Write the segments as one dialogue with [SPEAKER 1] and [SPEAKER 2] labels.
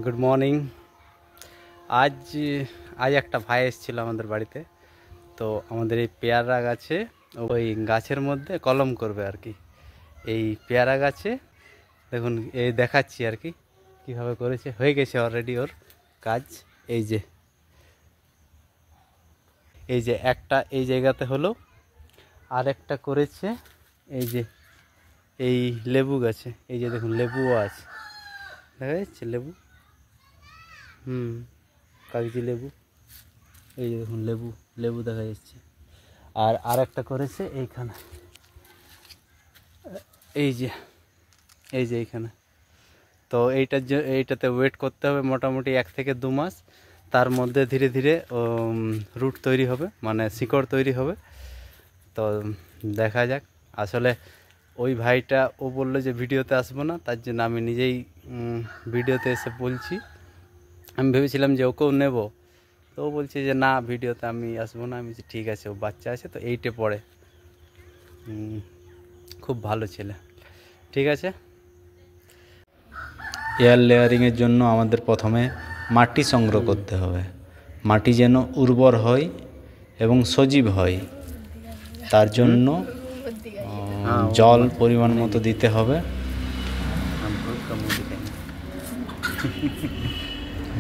[SPEAKER 1] Good morning. আজ আজ একটা ভাই এসেছিল আমাদের বাড়িতে। তো আমাদের এই পেয়ারা গাছে, ওই গাছের মধ্যে কলম করবে আর কি। এই পেয়ারা গাছে দেখুন, এই দেখাচ্ছি আর কি কীভাবে করেছে। হয়ে গেছে অলরেডি ওর কাজ। এই যে একটা এই জায়গাতে হলো, আর একটা করেছে এই যে এই লেবু গাছে। এই যে দেখুন, লেবুও আছে, দেখা যাচ্ছে লেবু। কাগজি লেবু। এই যে দেখুন, লেবু দেখা যাচ্ছে। আর আরেকটা করেছে এইখানে, এই যে এইখানে। তো এইটাতে ওয়েট করতে হবে মোটামুটি 1 থেকে 2 মাস। তার মধ্যে ধীরে ধীরে রুট তৈরি হবে, মানে শিকড় তৈরি হবে। তো দেখা যাক। আসলে ওই ভাইটা ও বললো যে ভিডিওতে আসবো না, তার জন্য আমি নিজেই ভিডিওতে এসে বলছি। আমি ভেবেছিলাম যে ওকেও নেব, তো ও বলছে যে না, ভিডিওতে আমি আসবো না। আমি বলছি ঠিক আছে, ও বাচ্চা আছে তো, 8-এ পড়ে, খুব ভালো ছেলে, ঠিক আছে। এয়ার লেয়ারিংয়ের জন্য আমাদের প্রথমে মাটি সংগ্রহ করতে হবে। মাটি যেন উর্বর হয় এবং সজীব হয়, তার জন্য জল পরিমাণ মতো দিতে হবে।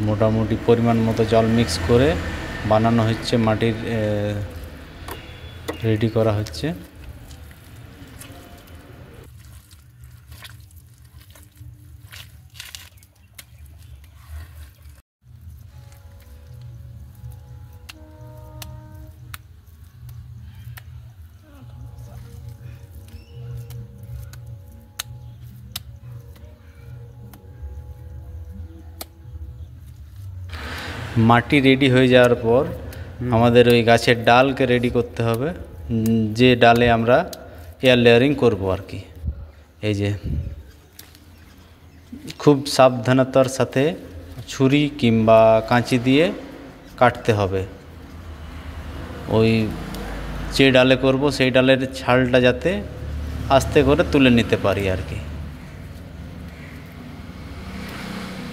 [SPEAKER 1] মোটামুটি পরিমাণ মতো জল মিক্স করে বানানো হচ্ছে, মাটির রেডি করা হচ্ছে। মাটি রেডি হয়ে যাওয়ার পর আমাদের ওই গাছের ডালকে রেডি করতে হবে, যে ডালে আমরা এয়ার লেয়ারিং করব আর কি। এই যে খুব সাবধানতার সাথে ছুরি কিংবা কাঁচি দিয়ে কাটতে হবে। ওই যে ডালে করব সেই ডালের ছালটা যাতে আস্তে করে তুলে নিতে পারি আর কি।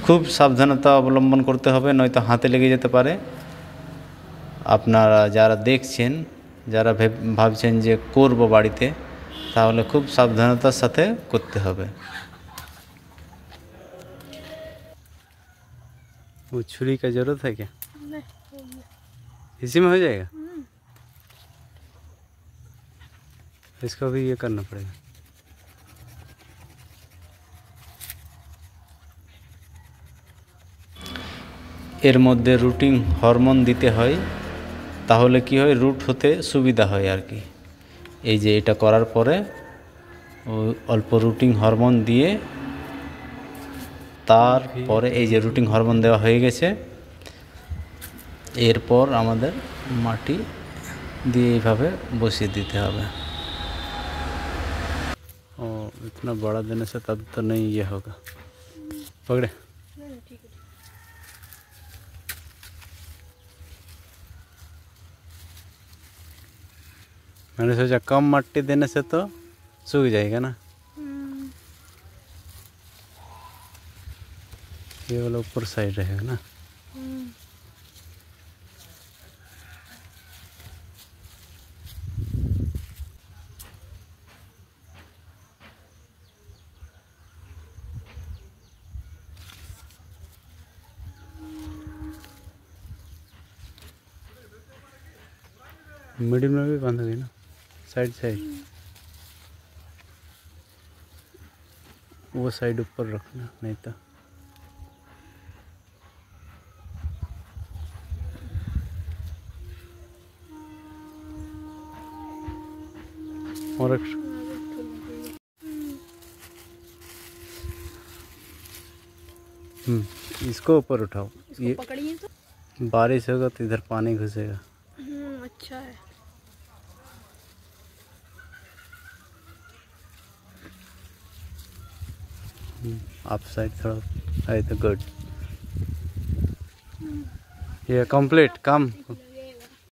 [SPEAKER 1] খুব সাবধানতা অবলম্বন করতে হবে, নয়তো হাতে লেগে যেতে পারে। আপনারা যারা দেখছেন, যারা ভাবছেন যে করব বাড়িতে, তাহলে খুব সাবধানতার সাথে করতে হবে। वो छुरी का जरूरत है क्या? नहीं, इसी में हो जाएगा। इसको भी ये करना पड़ेगा। এর মধ্যে রুটিং হরমোন দিতে হয়, তাহলে কি হয়, রুট হতে সুবিধা হয় আর কি। এই যে এটা করার পরে অল্প রুটিং হরমোন দিয়ে, তারপরে এই যে রুটিং হরমোন দেওয়া হয়ে গেছে। এরপর আমাদের মাটি দিয়ে এইভাবে বসিয়ে দিতে হবে। ও इतना बड़ा देने से तब तो नहीं ये होगा। पकड़े। मैंने सोचा कम मट्टी देने से तो सूख जाएगा ना। ये वाला ऊपर साइड रहेगा ना। मिडिल में भी बांधोगे ना, साइड वो साइड ऊपर रखना, नहीं तो और इसको ऊपर उठाओ। ये पकड़िए, तो बारिश होगा तो इधर पानी घुसेगा। अच्छा है। आप साइड थोड़ा है तो गुड। ये कंप्लीट काम